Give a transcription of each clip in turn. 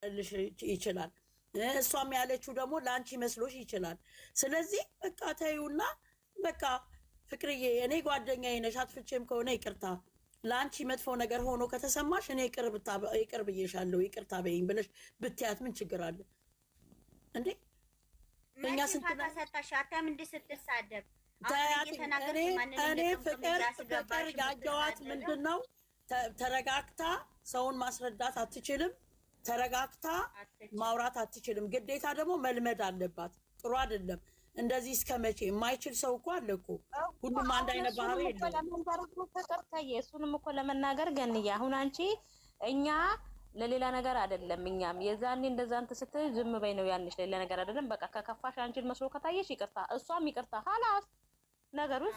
ልሽ ይችላል እሷም ያለችው ደግሞ ላንቺ መስሎሽ ይችላል ስለዚህ በቃ ተይውና በቃ ፍቅርዬ እኔ ጓደኛዬ ነሽ አጥፍቼም ከሆነ ይቅርታ ላንቺ መጥፎ ነገር ሆኖ ከተሰማሽ እኔ ይቅር ብዬሻለሁ ይቅርታ በይኝ ብለሽ ብትያት ምን ችግር አለ እንዴ እኛ ስንት ተሰጣሽ አታም እንደ ስትሳደብ እኔ ፍቅር ያጀዋት ምንድነው ተረጋግታ ሰውን ማስረዳት አትችልም ተረጋግታ ማውራት አትችልም ግዴታ ደግሞ መልመድ አለባት ጥሩ አይደለም እንደዚህ እስከመቼ የማይችል ሰው እኮ አለ እኮ ሁሉም አንድ አይነት ባህሪ የለም እሱንም እኮ ለመናገር ገንያ አሁን አንቺ እኛ ለሌላ ነገር አይደለም እኛም የዛኔ እንደዛ አንተ ስትይ ዝም በይ ነው ያልሽ ለሌላ ነገር አይደለም በቃ ከከፋሽ አንቺን መስሎ ከታየሽ ይቅርታ እሷም ይቅርታ خلاص ነገሩን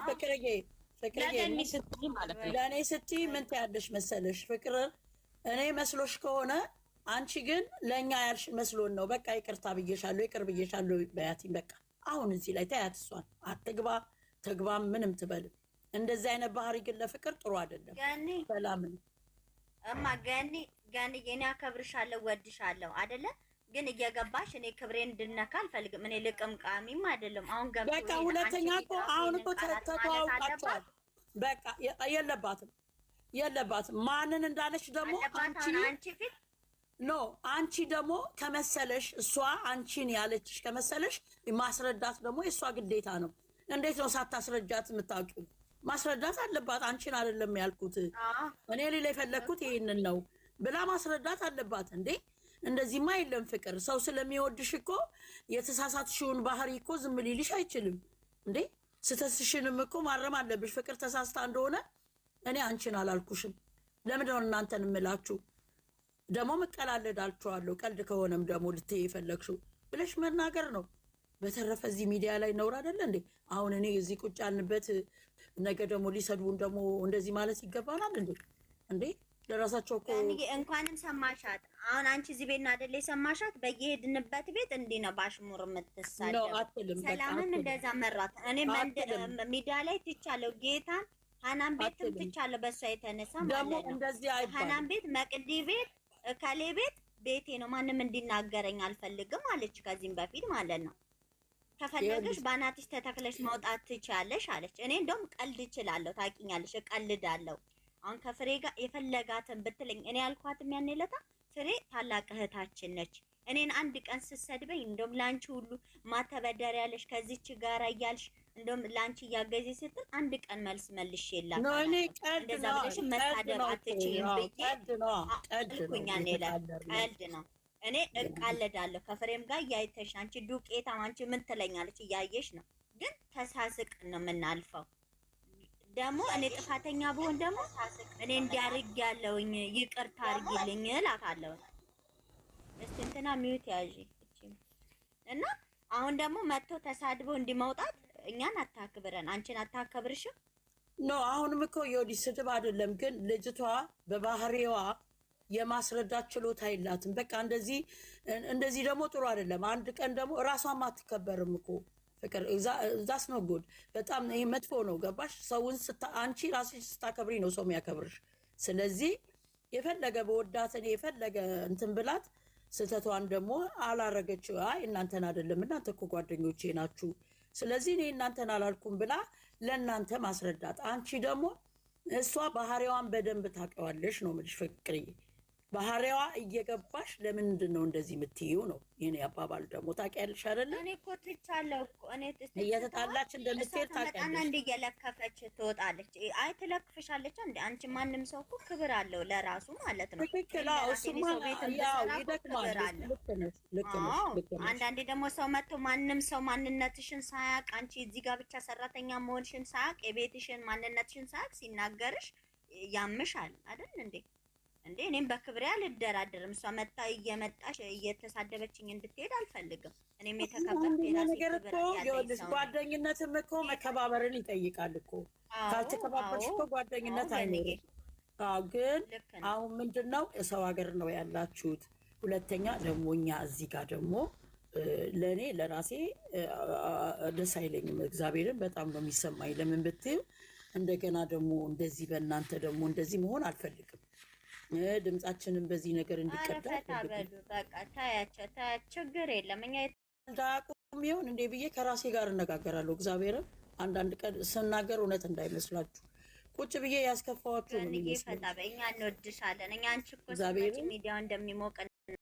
ፍቅርዬ ለእኔ ስትይ ምን ትያለሽ መሰለሽ ፍቅር እኔ መስሎሽ ከሆነ አንቺ ግን ለኛ ያልሽ መስሎን ነው በቃ ይቅርታ ብዬሻለሁ ይቅር ብዬሻለሁ በያቲም በቃ አሁን እዚህ ላይ ታያት እሷን አትግባ ተግባ ምንም ትበል እንደዚህ አይነት ባህሪ ግን ለፍቅር ጥሩ አይደለም ሰላም ነው እማ ገኒ የኔ አከብርሻለሁ ወድሻለሁ አይደለ ግን እየገባሽ እኔ ክብሬን እንድነካ አልፈልግም እኔ ልቅምቃሚም አይደለም አሁን ገባ በቃ ሁለተኛ እኮ አሁን እኮ ተተዋውቃችኋል በቃ የለባትም ማንን እንዳለች ደግሞ አንቺ ፊት ኖ አንቺ ደግሞ ከመሰለሽ እሷ አንቺን ያለችሽ ከመሰለሽ ማስረዳት ደግሞ የእሷ ግዴታ ነው እንዴት ነው ሳታስረጃት የምታውቂው ማስረዳት አለባት አንቺን አይደለም ያልኩት እኔ ሌላ የፈለኩት ይሄንን ነው ብላ ማስረዳት አለባት እንዴ እንደዚህማ የለም ፍቅር ሰው ስለሚወድሽ እኮ የተሳሳትሽውን ባህሪ እኮ ዝም ሊልሽ አይችልም እንዴ ስተስሽንም እኮ ማረም አለብሽ ፍቅር ተሳስታ እንደሆነ እኔ አንቺን አላልኩሽም ለምን ነው እናንተን እምላችሁ ደግሞ መቀላለዳልችኋለሁ ቀልድ ከሆነም ደግሞ ልትይ የፈለግሽው ብለሽ መናገር ነው በተረፈ እዚህ ሚዲያ ላይ ነውር አይደለ እንዴ አሁን እኔ እዚህ ቁጭ ያልንበት ነገ ደግሞ ሊሰድቡን ደግሞ እንደዚህ ማለት ይገባናል እንዴ ለራሳቸው እኮ እንኳንም ሰማሻት አሁን አንቺ እዚህ ቤት ነው አይደል የሰማሻት በየሄድንበት ቤት እንዲህ ነው ባሽሙር የምትሳደብ ሰላምን እንደዛ መራት እኔ ሚዲያ ላይ ትቻለሁ ጌታን ሀናን ቤት ትቻለሁ በሷ የተነሳ ማለት ነው ሀናን ቤት መቅዲ ቤት ካሌ ቤቴ ነው ማንም እንዲናገረኝ አልፈልግም አለች ከዚህም በፊት ማለት ነው ከፈለገሽ ባናትሽ ተተክለሽ መውጣት ትቻለሽ አለች እኔ እንደውም ቀልድ እችላለሁ ታውቂኛለሽ እቀልዳለሁ አሁን ከፍሬ ጋር የፈለጋትን ብትለኝ እኔ ያልኳትም ያን ለታ ፍሬ ታላቅ እህታችን ነች እኔን አንድ ቀን ስትሰድበኝ እንደውም ላንቺ ሁሉ ማተበደር ያለሽ ከዚች ጋር እያልሽ እንደውም ላንቺ ያገዜ ስትል አንድ ቀን መልሼላት ነው እኔ ቀልድ ነው መሳደብ አትችይም ቀልድ ነው እኔ እቃለዳለሁ ከፍሬም ጋር እያይተሽ አንቺ ዱቄታም አንቺ ምን ትለኛለች እያየሽ ነው ግን ተሳስቅ ነው የምናልፈው ደግሞ እኔ ጥፋተኛ ብሆን ደግሞ እኔ እንዲያርግ ያለውኝ ይቅርታ አርጊልኝ እላታለሁ እስቲ እንትና ሚዩት ያዢ እና አሁን ደግሞ መጥቶ ተሳድቦ እንዲመውጣት እኛን አታክብረን አንቺን አታከብርሽም ኖ አሁንም እኮ የወዲ ስድብ አይደለም ግን ልጅቷ በባህሪዋ የማስረዳት ችሎታ የላትም በቃ እንደዚህ ደግሞ ጥሩ አይደለም አንድ ቀን ደግሞ ራሷን አትከበርም እኮ ፍቅር ዛስ ነው ጉድ በጣም ይሄ መጥፎ ነው ገባሽ ሰውን አንቺ ራስሽ ስታከብሪ ነው ሰው የሚያከብርሽ ስለዚህ የፈለገ በወዳተኔ የፈለገ እንትን ብላት ስተቷን ደግሞ አላረገችው አይ እናንተን አይደለም እናንተ እኮ ጓደኞቼ ናችሁ ስለዚህ እኔ እናንተን አላልኩም ብላ ለእናንተ ማስረዳት አንቺ ደግሞ እሷ ባህሪዋን በደንብ ታውቂዋለሽ ነው የምልሽ ፍቅርዬ ባህሪዋ እየገባሽ ለምንድን ነው እንደዚህ የምትይው ነው የኔ አባባል ደግሞ ታውቂያለሽ አይደለ እኔ እኮ ትቻለሁ እኮ እኔ እየተጣላች እንደምትሄድ ታውቂያለሽ እንደ እየለከፈች ትወጣለች አይ ትለክፍሻለች እንዴ አንቺ ማንም ሰው እኮ ክብር አለው ለራሱ ማለት ነው ትክክል እሱማ ያው ይደክማል ልክ ነሽ አንዳንዴ ደግሞ ሰው መጥቶ ማንም ሰው ማንነትሽን ሳያውቅ አንቺ እዚህ ጋር ብቻ ሰራተኛ መሆንሽን ሳያውቅ የቤትሽን ማንነትሽን ሳያውቅ ሲናገርሽ ያምሻል አይደል እንዴ እኔም በክብሬ አልደራደርም እሷ መጣ እየመጣሽ እየተሳደበችኝ እንድትሄድ አልፈልግም እኔም የተከበርኩ ነገር እኮ ይኸውልሽ ጓደኝነትም እኮ መከባበርን ይጠይቃል እኮ ካልተከባበርሽ እኮ ጓደኝነት አይኖርም ግን አሁን ምንድነው ሰው ሀገር ነው ያላችሁት ሁለተኛ ደግሞ እኛ እዚህ ጋር ደግሞ ለእኔ ለራሴ ደስ አይለኝም እግዚአብሔርን በጣም ነው የሚሰማኝ ለምን ብትይው እንደገና ደግሞ እንደዚህ በእናንተ ደግሞ እንደዚህ መሆን አልፈልግም ድምጻችንን በዚህ ነገር እንዲቀዳ አረፈታበሉ በቃ ታያቸው ችግር የለም። እኛ ዳቁም ይሁን እንዴ ብዬ ከራሴ ጋር እነጋገራለሁ። እግዚአብሔርን አንዳንድ ቀን ስናገር እውነት እንዳይመስላችሁ ቁጭ ብዬ ያስከፋዋችሁ ነው። እኛ እንወድሻለን። እኛ አንቺ እኮ ሚዲያው እንደሚሞቅ